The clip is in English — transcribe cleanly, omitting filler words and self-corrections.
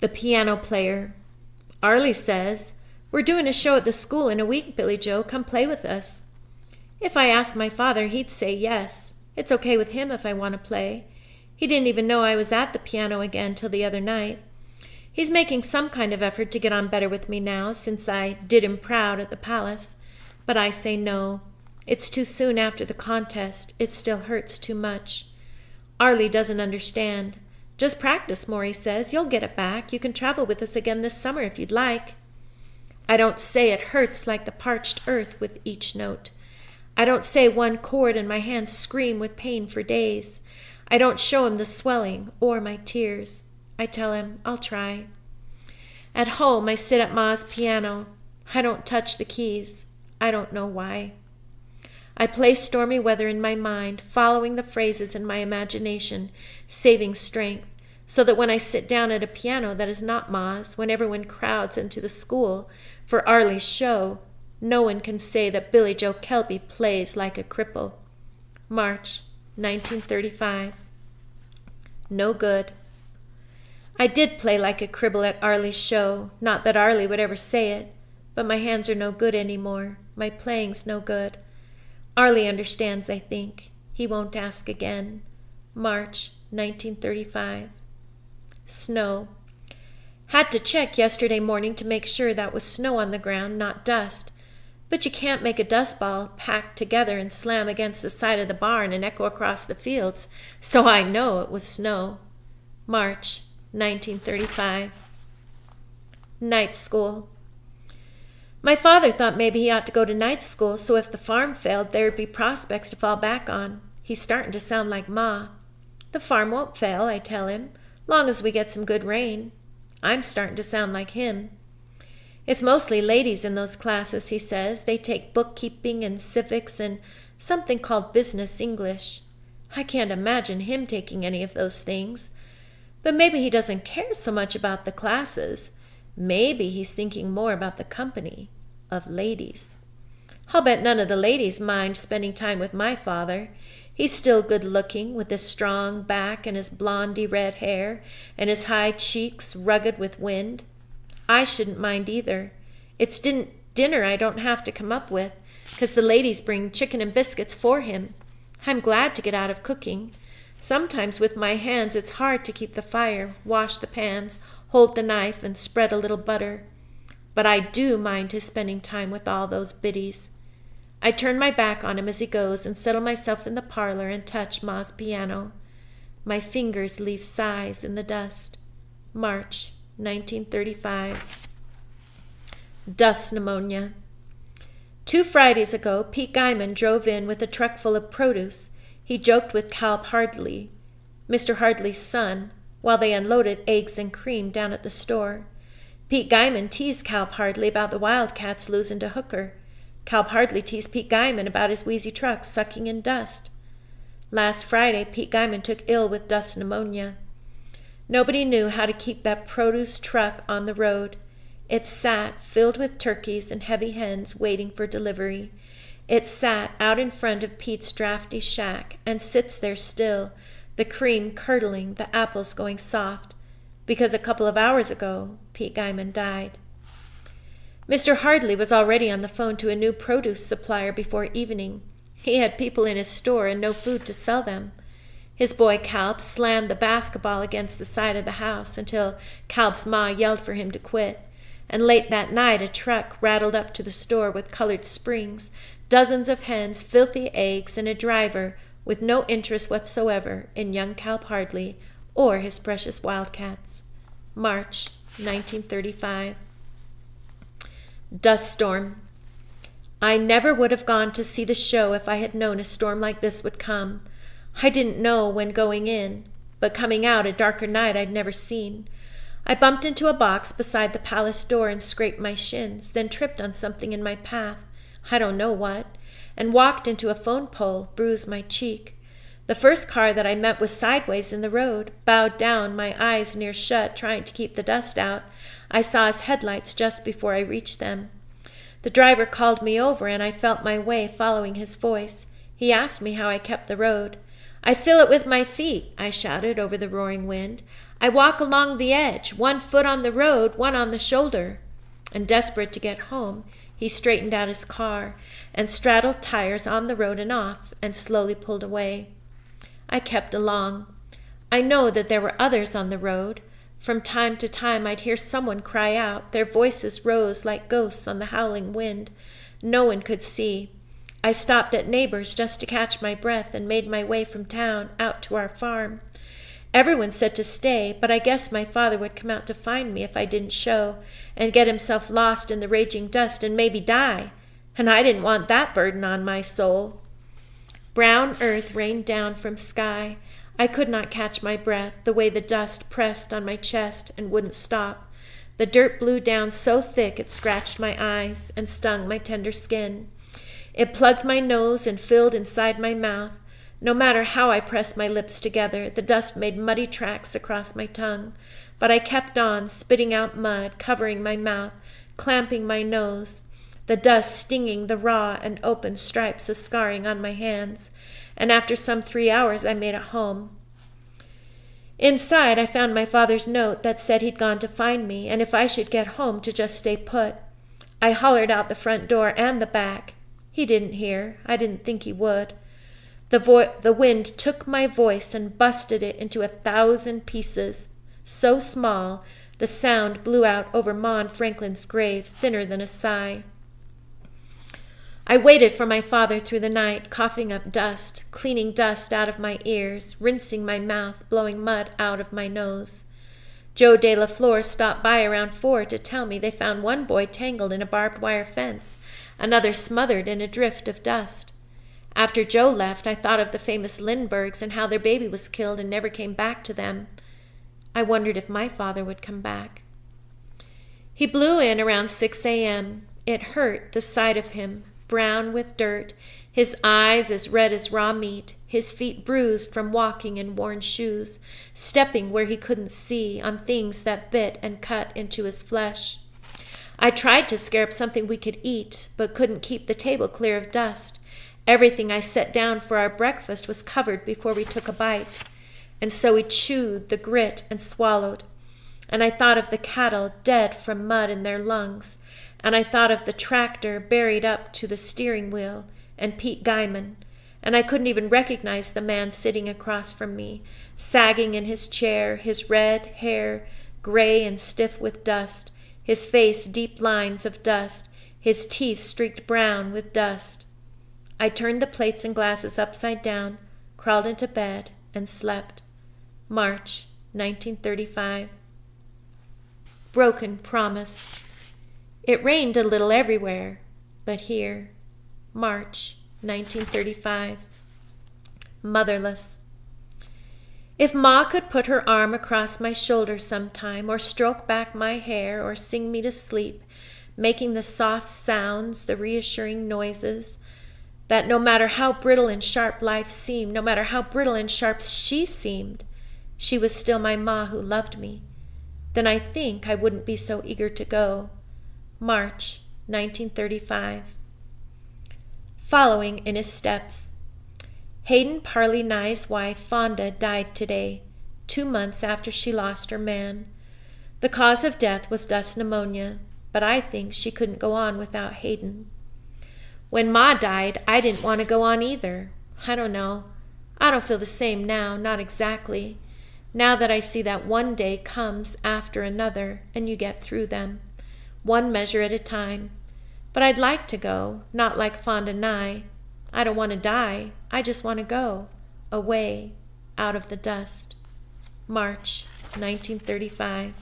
The piano player. Arlie says, "We're doing a show at the school in a week, Billy Joe. Come play with us." If I asked my father, he'd say yes. It's okay with him if I want to play. He didn't even know I was at the piano again till the other night. He's making some kind of effort to get on better with me now, since I did him proud at the palace. But I say no. It's too soon after the contest. It still hurts too much. Arlie doesn't understand. Just practice more, he says. You'll get it back. You can travel with us again this summer if you'd like. I don't say it hurts like the parched earth with each note. I don't say one chord and my hands scream with pain for days. I don't show him the swelling or my tears. I tell him I'll try. At home, I sit at Ma's piano. I don't touch the keys. I don't know why. I play Stormy Weather in my mind, following the phrases in my imagination, saving strength, so that when I sit down at a piano that is not Ma's, when everyone crowds into the school for Arlie's show, no one can say that Billy Joe Kelby plays like a cripple. March 1935. No good. I did play like a cripple at Arlie's show, not that Arlie would ever say it, but my hands are no good anymore. My playing's no good. Arlie understands, I think. He won't ask again. March 1935. Snow. Had to check yesterday morning to make sure that was snow on the ground, not dust. But you can't make a dust ball packed together and slam against the side of the barn and echo across the fields, so I know it was snow. March 1935. Night school. My father thought maybe he ought to go to night school, so if the farm failed, there would be prospects to fall back on. He's starting to sound like Ma. The farm won't fail, I tell him, long as we get some good rain. I'm starting to sound like him. It's mostly ladies in those classes, he says. They take bookkeeping and civics and something called business English. I can't imagine him taking any of those things. But maybe he doesn't care so much about the classes. Maybe he's thinking more about the company of ladies. I'll bet none of the ladies mind spending time with my father. He's still good-looking, with his strong back and his blondie red hair and his high cheeks rugged with wind. I shouldn't mind either. It's dinner I don't have to come up with, 'cause the ladies bring chicken and biscuits for him. I'm glad to get out of cooking. Sometimes with my hands it's hard to keep the fire, wash the pans, hold the knife, and spread a little butter. But I do mind his spending time with all those biddies. I turn my back on him as he goes and settle myself in the parlor and touch Ma's piano. My fingers leave sighs in the dust. March 1935. Dust pneumonia. 2 Fridays ago, Pete Guyman drove in with a truck full of produce. He joked with Calb Hardley, Mr. Hardley's son, while they unloaded eggs and cream down at the store. Pete Guyman teased Calb Hardley about the Wildcats losing to Hooker. Calb Hardley teased Pete Guyman about his wheezy truck sucking in dust. Last Friday, Pete Guyman took ill with dust pneumonia. Nobody knew how to keep that produce truck on the road. It sat, filled with turkeys and heavy hens, waiting for delivery. It sat out in front of Pete's drafty shack and sits there still, the cream curdling, the apples going soft, because a couple of hours ago Pete Guyman died. Mr. Hardley was already on the phone to a new produce supplier before evening. He had people in his store and no food to sell them. His boy Calb slammed the basketball against the side of the house until Calb's ma yelled for him to quit. And late that night a truck rattled up to the store with colored springs, dozens of hens, filthy eggs, and a driver with no interest whatsoever in young Calb Hardley or his precious Wildcats. March 1935. Dust storm. I never would have gone to see the show if I had known a storm like this would come. I didn't know when going in, but coming out a darker night I'd never seen. I bumped into a box beside the palace door and scraped my shins, then tripped on something in my path, I don't know what, and walked into a phone pole, bruised my cheek. The first car that I met was sideways in the road, bowed down, my eyes near shut, trying to keep the dust out. I saw his headlights just before I reached them. The driver called me over, and I felt my way following his voice. He asked me how I kept the road. "I fill it with my feet," I shouted over the roaring wind. I walk along the edge, one foot on the road, one on the shoulder. And desperate to get home, he straightened out his car and straddled tires on the road and off and slowly pulled away. I kept along. I know that there were others on the road. From time to time I'd hear someone cry out. Their voices rose like ghosts on the howling wind. No one could see. I stopped at neighbors just to catch my breath and made my way from town out to our farm. Everyone said to stay, but I guessed my father would come out to find me if I didn't show and get himself lost in the raging dust and maybe die. And I didn't want that burden on my soul. Brown earth rained down from sky. I could not catch my breath, the way the dust pressed on my chest and wouldn't stop. The dirt blew down so thick it scratched my eyes and stung my tender skin. It plugged my nose and filled inside my mouth. No matter how I pressed my lips together, the dust made muddy tracks across my tongue. But I kept on, spitting out mud, covering my mouth, clamping my nose, the dust stinging the raw and open stripes of scarring on my hands. And after some 3 hours, I made it home. Inside, I found my father's note that said he'd gone to find me, and if I should get home, to just stay put. I hollered out the front door and the back. He didn't hear. I didn't think he would. The wind took my voice and busted it into 1,000 pieces. So small, the sound blew out over Ma and Franklin's grave, thinner than a sigh. I waited for my father through the night, coughing up dust, cleaning dust out of my ears, rinsing my mouth, blowing mud out of my nose. Joe De La Flor stopped by around 4 to tell me they found one boy tangled in a barbed wire fence, another smothered in a drift of dust. After Joe left, I thought of the famous Lindberghs and how their baby was killed and never came back to them. I wondered if my father would come back. He blew in around 6 a.m. It hurt, the sight of him, brown with dirt, his eyes as red as raw meat, his feet bruised from walking in worn shoes, stepping where he couldn't see, on things that bit and cut into his flesh. I tried to scare up something we could eat, but couldn't keep the table clear of dust. Everything I set down for our breakfast was covered before we took a bite, and so we chewed the grit and swallowed. And I thought of the cattle dead from mud in their lungs, and I thought of the tractor buried up to the steering wheel, and Pete Guyman, and I couldn't even recognize the man sitting across from me, sagging in his chair, his red hair gray and stiff with dust, his face deep lines of dust, his teeth streaked brown with dust. I turned the plates and glasses upside down, crawled into bed, and slept. March 1935. Broken promise. It rained a little everywhere, but here. March 1935. Motherless. If Ma could put her arm across my shoulder sometime, or stroke back my hair, or sing me to sleep, making the soft sounds, the reassuring noises, that no matter how brittle and sharp life seemed, no matter how brittle and sharp she seemed, she was still my Ma who loved me, then I think I wouldn't be so eager to go. March 1935. Following in his steps. Hayden Parley Nye's wife, Fonda, died today, 2 months after she lost her man. The cause of death was dust pneumonia, but I think she couldn't go on without Hayden. When Ma died, I didn't want to go on either. I don't know. I don't feel the same now, not exactly. Now that I see that one day comes after another and you get through them, one measure at a time. But I'd like to go, not like Fonda Nye. I don't want to die. I just want to go, away, out of the dust. March 1935.